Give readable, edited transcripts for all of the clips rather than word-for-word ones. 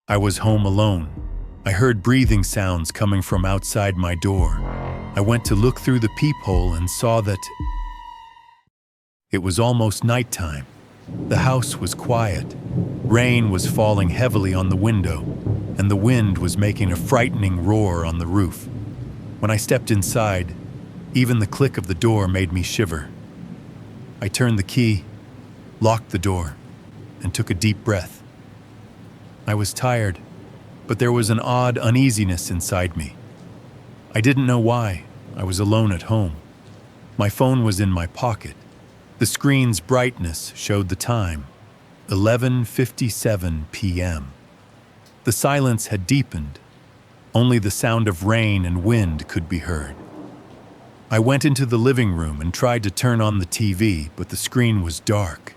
I was home alone. I heard breathing sounds coming from outside my door. I went to look through the peephole and saw that it was almost nighttime. The house was quiet. Rain was falling heavily on the window, and the wind was making a frightening roar on the roof. When I stepped inside, even the click of the door made me shiver. I turned the key, locked the door, and took a deep breath. I was tired, but there was an odd uneasiness inside me. I didn't know why. I was alone at home. My phone was in my pocket. The screen's brightness showed the time, 11:57 p.m. The silence had deepened. Only the sound of rain and wind could be heard. I went into the living room and tried to turn on the TV, but the screen was dark.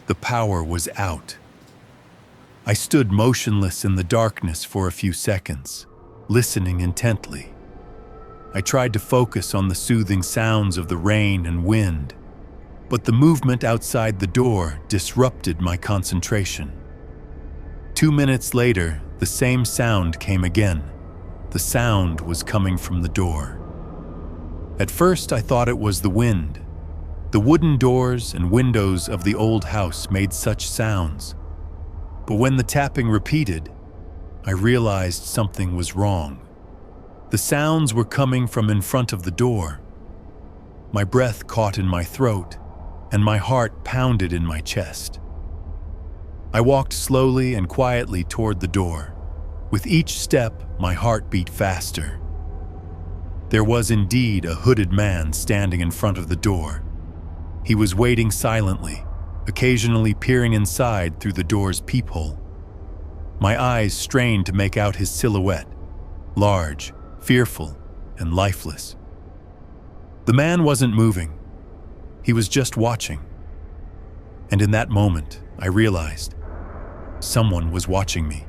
The power was out. I stood motionless in the darkness for a few seconds, listening intently. I tried to focus on the soothing sounds of the rain and wind, but the movement outside the door disrupted my concentration. 2 minutes later, the same sound came again. The sound was coming from the door. At first, I thought it was the wind. The wooden doors and windows of the old house made such sounds. But when the tapping repeated, I realized something was wrong. The sounds were coming from in front of the door. My breath caught in my throat, and my heart pounded in my chest. I walked slowly and quietly toward the door. With each step, my heart beat faster. There was indeed a hooded man standing in front of the door. He was waiting silently, occasionally peering inside through the door's peephole. My eyes strained to make out his silhouette, large, fearful, and lifeless. The man wasn't moving. He was just watching. And in that moment, I realized someone was watching me.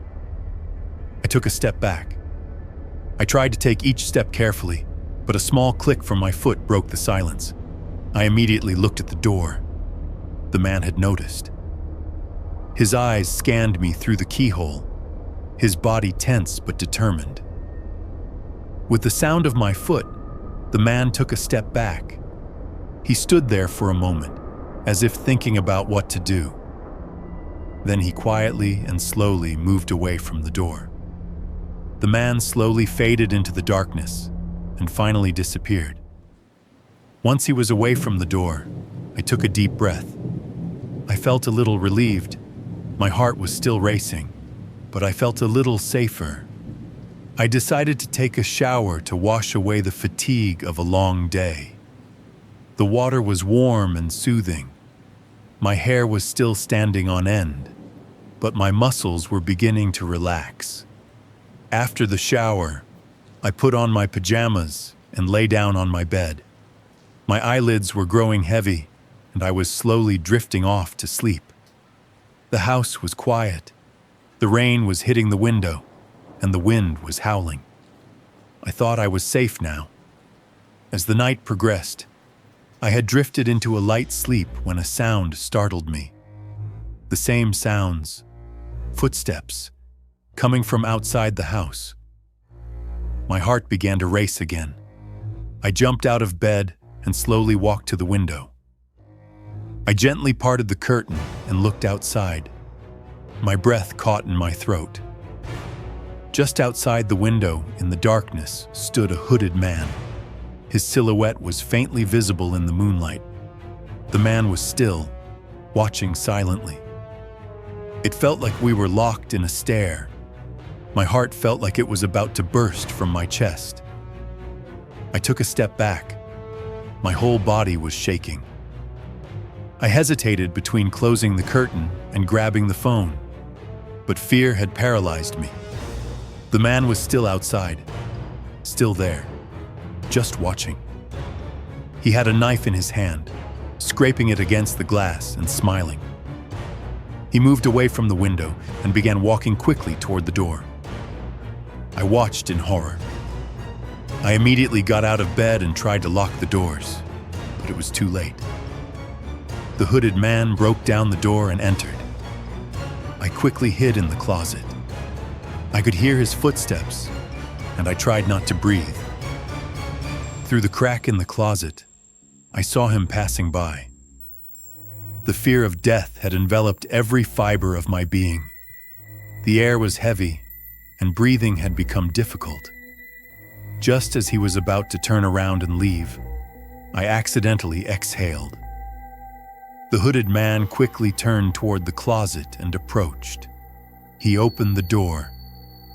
I took a step back. I tried to take each step carefully, but a small click from my foot broke the silence. I immediately looked at the door. The man had noticed. His eyes scanned me through the keyhole, his body tense but determined. With the sound of my foot, the man took a step back. He stood there for a moment, as if thinking about what to do. Then he quietly and slowly moved away from the door. The man slowly faded into the darkness and finally disappeared. Once he was away from the door, I took a deep breath. I felt a little relieved. My heart was still racing, but I felt a little safer. I decided to take a shower to wash away the fatigue of a long day. The water was warm and soothing. My hair was still standing on end, but my muscles were beginning to relax. After the shower, I put on my pajamas and lay down on my bed. My eyelids were growing heavy, and I was slowly drifting off to sleep. The house was quiet. The rain was hitting the window, and the wind was howling. I thought I was safe now. As the night progressed, I had drifted into a light sleep when a sound startled me. The same sounds, footsteps, coming from outside the house. My heart began to race again. I jumped out of bed and slowly walked to the window. I gently parted the curtain and looked outside. My breath caught in my throat. Just outside the window, in the darkness, stood a hooded man. His silhouette was faintly visible in the moonlight. The man was still, watching silently. It felt like we were locked in a stare. My heart felt like it was about to burst from my chest. I took a step back. My whole body was shaking. I hesitated between closing the curtain and grabbing the phone, but fear had paralyzed me. The man was still outside, still there, just watching. He had a knife in his hand, scraping it against the glass and smiling. He moved away from the window and began walking quickly toward the door. I watched in horror. I immediately got out of bed and tried to lock the doors, but it was too late. The hooded man broke down the door and entered. I quickly hid in the closet. I could hear his footsteps, and I tried not to breathe. Through the crack in the closet, I saw him passing by. The fear of death had enveloped every fiber of my being. The air was heavy, and breathing had become difficult. Just as he was about to turn around and leave, I accidentally exhaled. The hooded man quickly turned toward the closet and approached. He opened the door,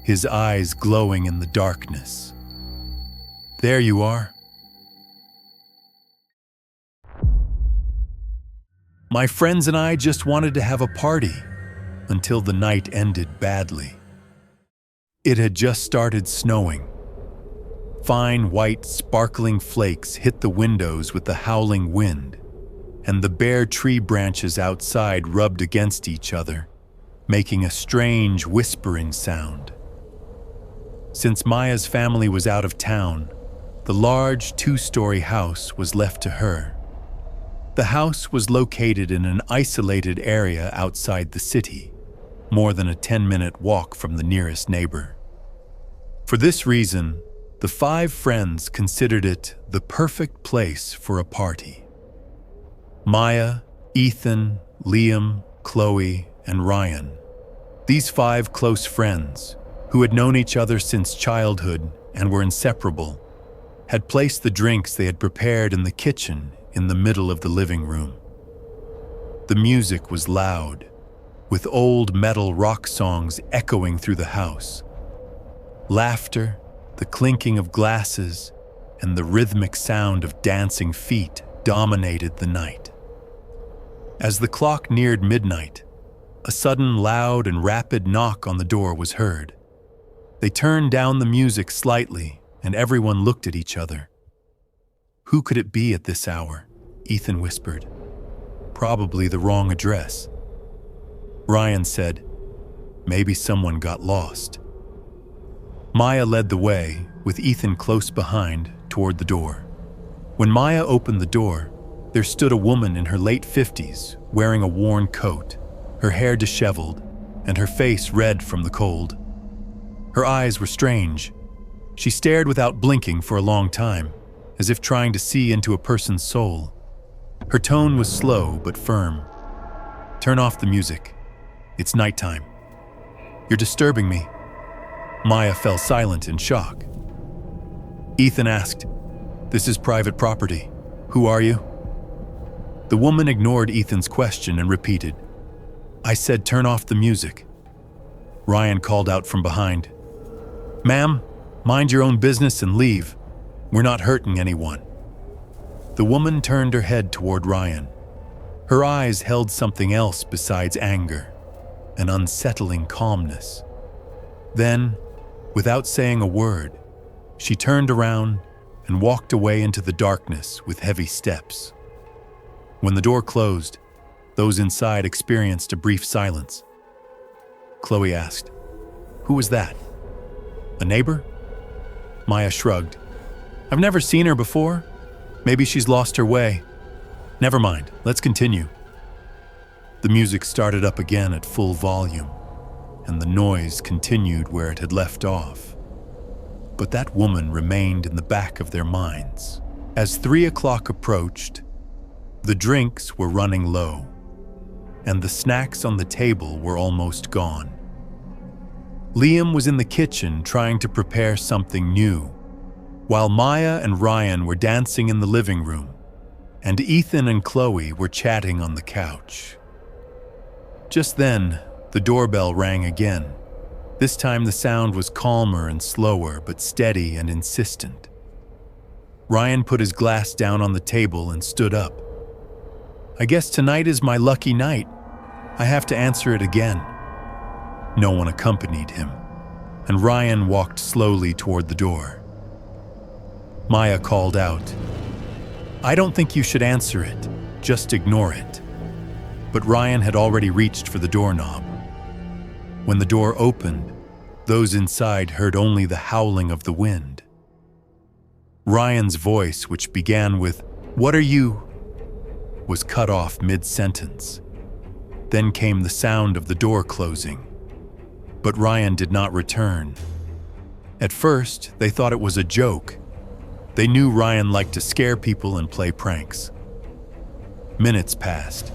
his eyes glowing in the darkness. "There you are." My friends and I just wanted to have a party until the night ended badly. It had just started snowing. Fine white sparkling flakes hit the windows with the howling wind, and the bare tree branches outside rubbed against each other, making a strange whispering sound. Since Maya's family was out of town, the large 2-story house was left to her. The house was located in an isolated area outside the city, more than a 10-minute walk from the nearest neighbor. For this reason, the 5 friends considered it the perfect place for a party. Maya, Ethan, Liam, Chloe, and Ryan. These 5 close friends, who had known each other since childhood and were inseparable, had placed the drinks they had prepared in the kitchen in the middle of the living room. The music was loud, with old metal rock songs echoing through the house. Laughter, the clinking of glasses, and the rhythmic sound of dancing feet dominated the night. As the clock neared midnight, a sudden loud and rapid knock on the door was heard. They turned down the music slightly, and everyone looked at each other. "Who could it be at this hour?" Ethan whispered. "Probably the wrong address." Ryan said, "Maybe someone got lost." Maya led the way, with Ethan close behind, toward the door. When Maya opened the door, there stood a woman in her late 50s, wearing a worn coat, her hair disheveled, and her face red from the cold. Her eyes were strange. She stared without blinking for a long time, as if trying to see into a person's soul. Her tone was slow but firm. "Turn off the music. It's nighttime. You're disturbing me." Maya fell silent in shock. Ethan asked, "This is private property. Who are you?" The woman ignored Ethan's question and repeated, "I said turn off the music." Ryan called out from behind, "Ma'am, mind your own business and leave. We're not hurting anyone." The woman turned her head toward Ryan. Her eyes held something else besides anger, an unsettling calmness. Then, without saying a word, she turned around and walked away into the darkness with heavy steps. When the door closed, those inside experienced a brief silence. Chloe asked, "Who was that? A neighbor?" Maya shrugged. "I've never seen her before. Maybe she's lost her way. Never mind, let's continue." The music started up again at full volume, and the noise continued where it had left off. But that woman remained in the back of their minds. As 3 o'clock approached, the drinks were running low, and the snacks on the table were almost gone. Liam was in the kitchen trying to prepare something new, while Maya and Ryan were dancing in the living room, and Ethan and Chloe were chatting on the couch. Just then, the doorbell rang again. This time the sound was calmer and slower, but steady and insistent. Ryan put his glass down on the table and stood up. "I guess tonight is my lucky night. I have to answer it again." No one accompanied him, and Ryan walked slowly toward the door. Maya called out, "I don't think you should answer it. Just ignore it." But Ryan had already reached for the doorknob. When the door opened, those inside heard only the howling of the wind. Ryan's voice, which began with, "What are you?" was cut off mid-sentence. Then came the sound of the door closing. But Ryan did not return. At first, they thought it was a joke. They knew Ryan liked to scare people and play pranks. Minutes passed,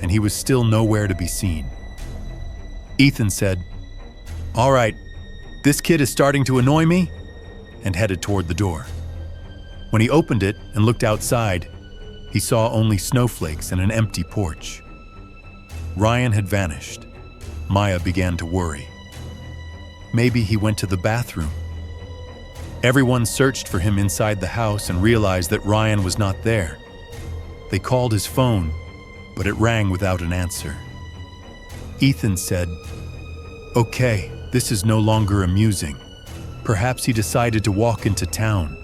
and he was still nowhere to be seen. Ethan said, "All right, this kid is starting to annoy me," and headed toward the door. When he opened it and looked outside, he saw only snowflakes and an empty porch. Ryan had vanished. Maya began to worry. Maybe he went to the bathroom. Everyone searched for him inside the house and realized that Ryan was not there. They called his phone, but it rang without an answer. Ethan said, "Okay, this is no longer amusing. Perhaps he decided to walk into town."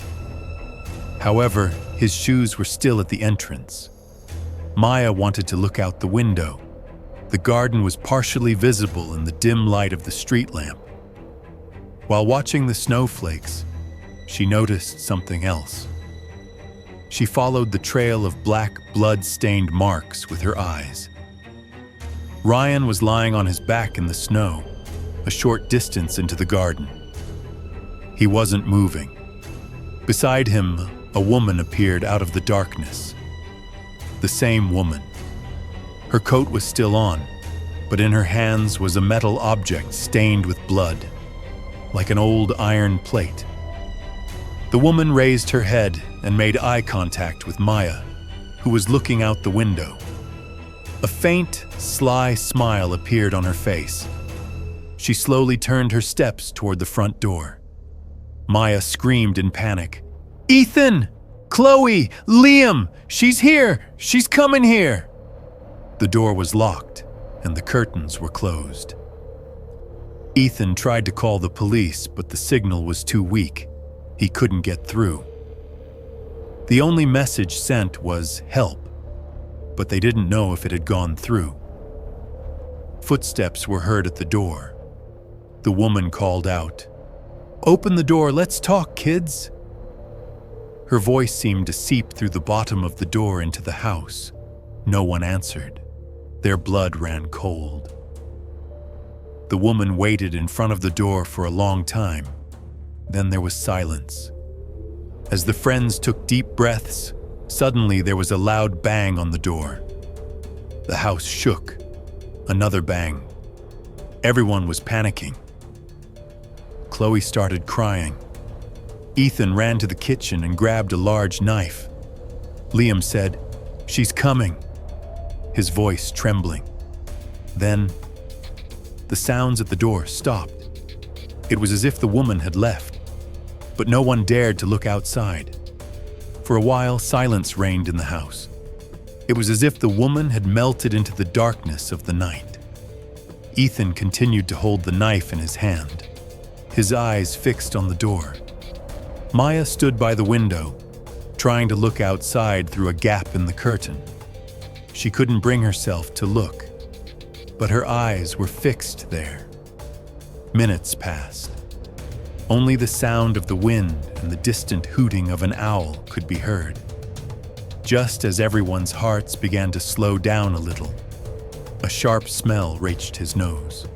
However, his shoes were still at the entrance. Maya wanted to look out the window. The garden was partially visible in the dim light of the street lamp. While watching the snowflakes, she noticed something else. She followed the trail of black, blood-stained marks with her eyes. Ryan was lying on his back in the snow, a short distance into the garden. He wasn't moving. Beside him, a woman appeared out of the darkness. The same woman. Her coat was still on, but in her hands was a metal object stained with blood, like an old iron plate. The woman raised her head and made eye contact with Maya, who was looking out the window. A faint, sly smile appeared on her face. She slowly turned her steps toward the front door. Maya screamed in panic, "Ethan! Chloe! Liam! She's here! She's coming here!" The door was locked, and the curtains were closed. Ethan tried to call the police, but the signal was too weak. He couldn't get through. The only message sent was "help," but they didn't know if it had gone through. Footsteps were heard at the door. The woman called out, "Open the door, let's talk, kids." Her voice seemed to seep through the bottom of the door into the house. No one answered. Their blood ran cold. The woman waited in front of the door for a long time. Then there was silence. As the friends took deep breaths, suddenly there was a loud bang on the door. The house shook. Another bang. Everyone was panicking. Chloe started crying. Ethan ran to the kitchen and grabbed a large knife. Liam said, "She's coming," his voice trembling. Then, the sounds at the door stopped. It was as if the woman had left, but no one dared to look outside. For a while, silence reigned in the house. It was as if the woman had melted into the darkness of the night. Ethan continued to hold the knife in his hand, his eyes fixed on the door. Maya stood by the window, trying to look outside through a gap in the curtain. She couldn't bring herself to look, but her eyes were fixed there. Minutes passed. Only the sound of the wind and the distant hooting of an owl could be heard. Just as everyone's hearts began to slow down a little, a sharp smell reached his nose.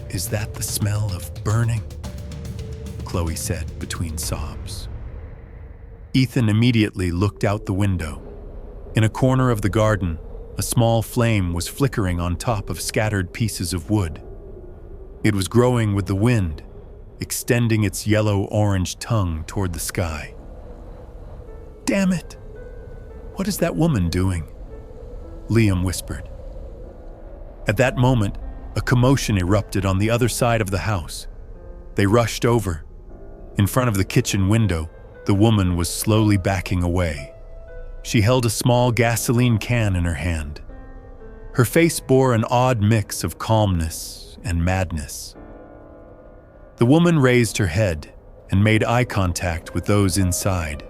"Is that the smell of burning?" Chloe said between sobs. Ethan immediately looked out the window. In a corner of the garden, a small flame was flickering on top of scattered pieces of wood. It was growing with the wind, extending its yellow-orange tongue toward the sky. "Damn it! What is that woman doing?" Liam whispered. At that moment, a commotion erupted on the other side of the house. They rushed over. In front of the kitchen window, the woman was slowly backing away. She held a small gasoline can in her hand. Her face bore an odd mix of calmness and madness. The woman raised her head and made eye contact with those inside.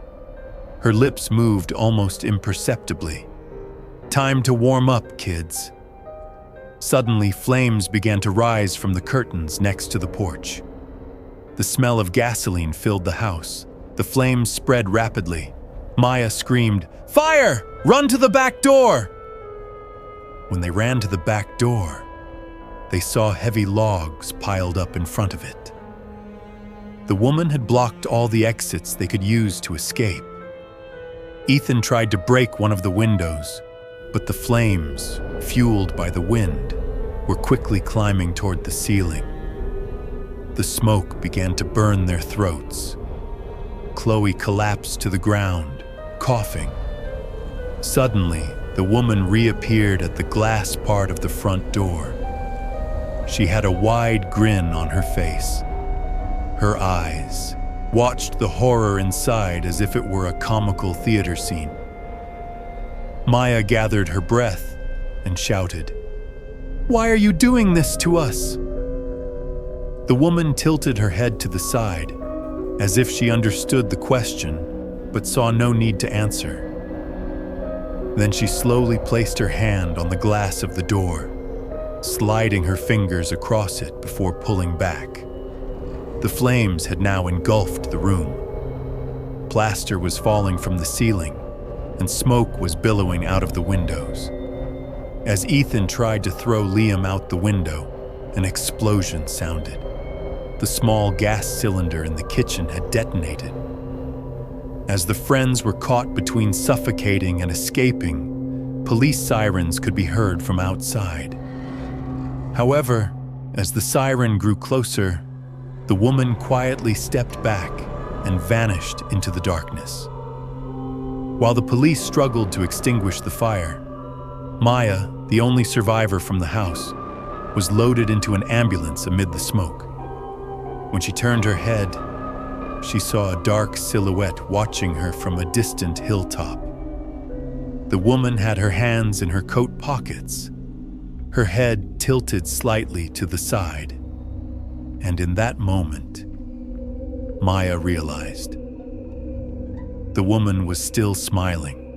Her lips moved almost imperceptibly. "Time to warm up, kids." Suddenly, flames began to rise from the curtains next to the porch. The smell of gasoline filled the house. The flames spread rapidly. Maya screamed, "Fire! Run to the back door!" When they ran to the back door, they saw heavy logs piled up in front of it. The woman had blocked all the exits they could use to escape. Ethan tried to break one of the windows, but the flames, fueled by the wind, were quickly climbing toward the ceiling. The smoke began to burn their throats. Chloe collapsed to the ground, coughing. Suddenly, the woman reappeared at the glass part of the front door. She had a wide grin on her face. Her eyes watched the horror inside as if it were a comical theater scene. Maya gathered her breath and shouted, "Why are you doing this to us?" The woman tilted her head to the side, as if she understood the question, but saw no need to answer. Then she slowly placed her hand on the glass of the door, sliding her fingers across it before pulling back. The flames had now engulfed the room. Plaster was falling from the ceiling, and smoke was billowing out of the windows. As Ethan tried to throw Liam out the window, an explosion sounded. The small gas cylinder in the kitchen had detonated. As the friends were caught between suffocating and escaping, police sirens could be heard from outside. However, as the siren grew closer, the woman quietly stepped back and vanished into the darkness. While the police struggled to extinguish the fire, Maya, the only survivor from the house, was loaded into an ambulance amid the smoke. When she turned her head, she saw a dark silhouette watching her from a distant hilltop. The woman had her hands in her coat pockets, her head tilted slightly to the side. And in that moment, Maya realized the woman was still smiling.